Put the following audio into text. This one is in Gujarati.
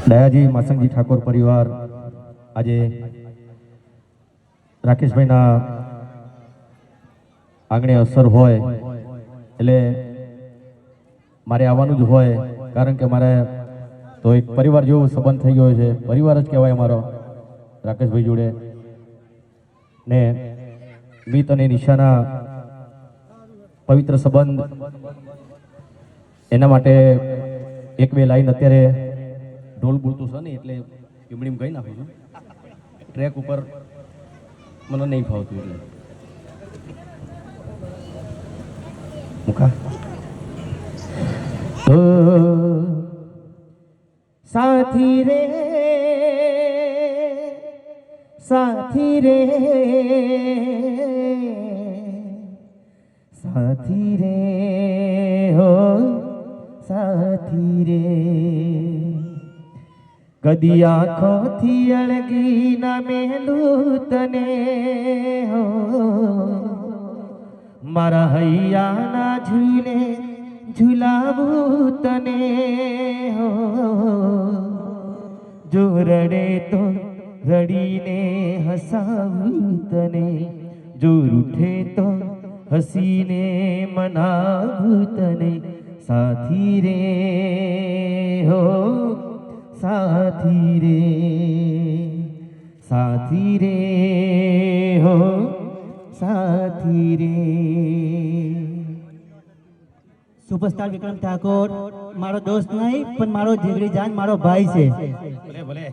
દયાજી માસંગજી ઠાકોર પરિવાર આજે રાકેશભાઈના આંગણે અસર હોય એટલે મારે આવવાનું જ હોય, કારણ કે મારે તો એક પરિવાર જેવો સંબંધ થઈ ગયો છે, પરિવાર જ કહેવાય અમારો રાકેશભાઈ જોડે ને મિત અને નિશાના પવિત્ર સંબંધ, એના માટે એક બે લાઈન અત્યારે ઢોલ બોલતું છે ને એટલે ઈમડીમ ગઈ નાખું છું, ટ્રેક ઉપર મને નહીં ફાવતું એટલે મુકા સાથી રે સાથી રે સાથી રે હો સાથી રે, કદી આંખોથી અળગી ના મેલું તને હો, મારા હૈયાના ઝૂલે ઝુલાવું તને હો, જો રડે તો રડીને હસાવું તને, જો રૂઠે તો હસીને મનાવું તને, સાથી રે હો સાથી રે સાથી રે હો સાથી રે। સુપરસ્ટાર વિક્રમ ઠાકોર મારો દોસ્ત નહીં પણ મારો જીગરી જાન, મારો ભાઈ છે। ભલે ભલે